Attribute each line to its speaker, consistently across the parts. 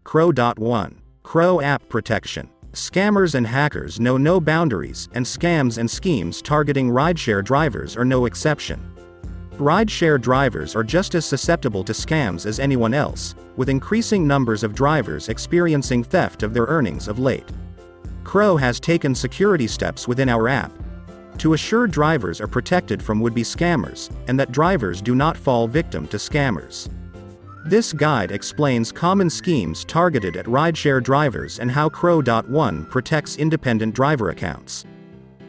Speaker 1: KRO.ONE. KRO app protection. Scammers and hackers know no boundaries, and scams and schemes targeting rideshare drivers are no exception. Rideshare drivers are just as susceptible to scams as anyone else, with increasing numbers of drivers experiencing theft of their earnings of late. KRO has taken security steps within our app to assure drivers are protected from would-be scammers, and that drivers do not fall victim to scammers. This guide explains common schemes targeted at rideshare drivers and how KRO.ONE protects independent driver accounts.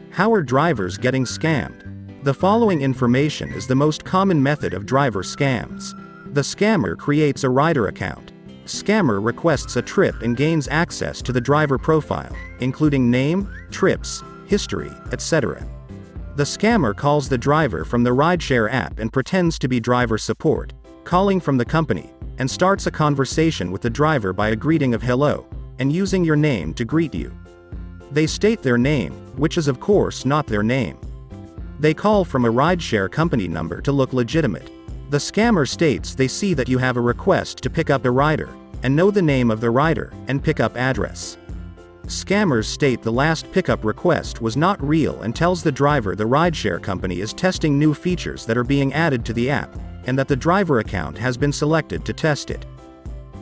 Speaker 1: How are drivers getting scammed? The following information is the most common method of driver scams. The scammer creates a rider account. Scammer requests a trip and gains access to the driver profile, including name, trips, history, etc. The scammer calls the driver from the rideshare app and pretends to be driver support, calling from the company, and starts a conversation with the driver by a greeting of hello, and using your name to greet you. They state their name, which is of course not their name. They call from a rideshare company number to look legitimate. The scammer states they see that you have a request to pick up a rider, and know the name of the rider, and pickup address. Scammers state the last pickup request was not real and tells the driver the rideshare company is testing new features that are being added to the app, and that the driver account has been selected to test it.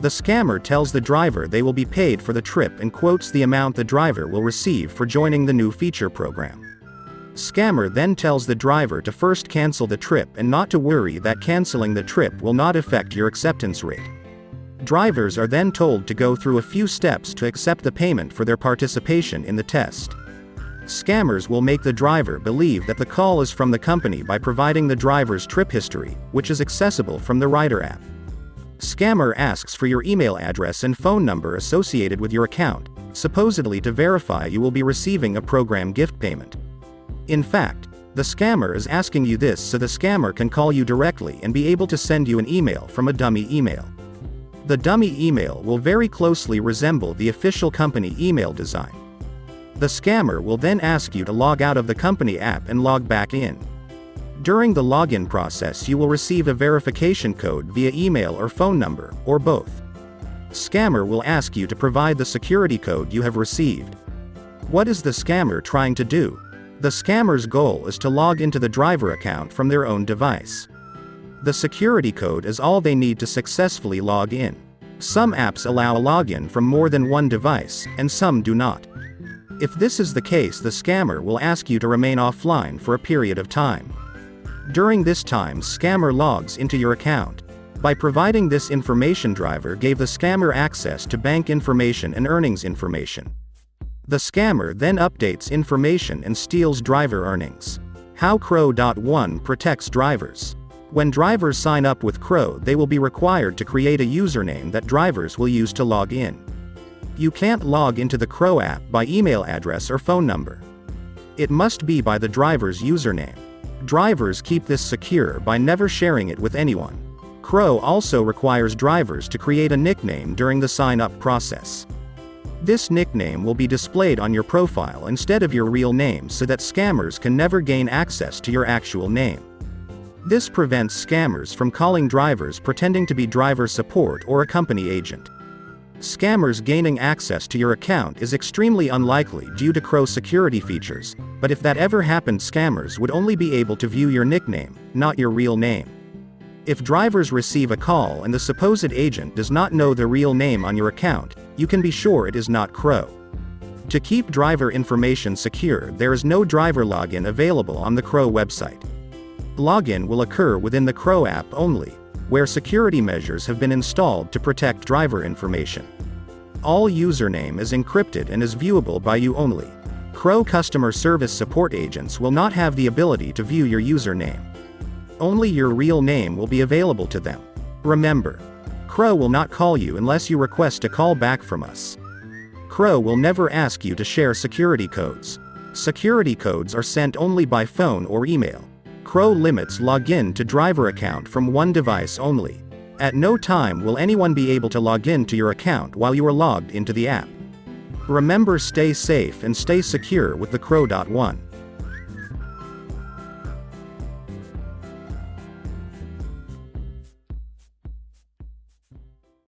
Speaker 1: The scammer tells the driver they will be paid for the trip and quotes the amount the driver will receive for joining the new feature program. Scammer then tells the driver to first cancel the trip and not to worry that canceling the trip will not affect your acceptance rate. Drivers are then told to go through a few steps to accept the payment for their participation in the test. Scammers will make the driver believe that the call is from the company by providing the driver's trip history, which is accessible from the rider app. Scammer asks for your email address and phone number associated with your account, supposedly to verify you will be receiving a program gift payment. In fact, the scammer is asking you this so the scammer can call you directly and be able to send you an email from a dummy email. The dummy email will very closely resemble the official company email design. The scammer will then ask you to log out of the company app and log back in. During the login process you will receive a verification code via email or phone number, or both. Scammer will ask you to provide the security code you have received. What is the scammer trying to do? The scammer's goal is to log into the driver account from their own device. The security code is all they need to successfully log in. Some apps allow a login from more than one device, and some do not. If this is the case, the scammer will ask you to remain offline for a period of time. During this time, scammer logs into your account. By providing this information, driver gave the scammer access to bank information and earnings information. The scammer then updates information and steals driver earnings. How KRO.ONE protects drivers. When drivers sign up with KRO, they will be required to create a username that drivers will use to log in. You can't log into the KRO app by email address or phone number. It must be by the driver's username. Drivers keep this secure by never sharing it with anyone. KRO also requires drivers to create a nickname during the sign-up process. This nickname will be displayed on your profile instead of your real name so that scammers can never gain access to your actual name. This prevents scammers from calling drivers pretending to be driver support or a company agent. Scammers gaining access to your account is extremely unlikely due to KRO security features, but if that ever happened, scammers would only be able to view your nickname, not your real name. If drivers receive a call and the supposed agent does not know the real name on your account, you can be sure it is not KRO. To keep driver information secure, there is no driver login available on the KRO website. Login will occur within the KRO app only, where security measures have been installed to protect driver information. All username is encrypted and is viewable by you only. KRO customer service support agents will not have the ability to view your username. Only your real name will be available to them. Remember, KRO will not call you unless you request a call back from us. KRO will never ask you to share security codes. Security codes are sent only by phone or email. KRO limits login to driver account from one device only. At no time will anyone be able to log in to your account while you are logged into the app. Remember, stay safe and stay secure with the KRO.ONE.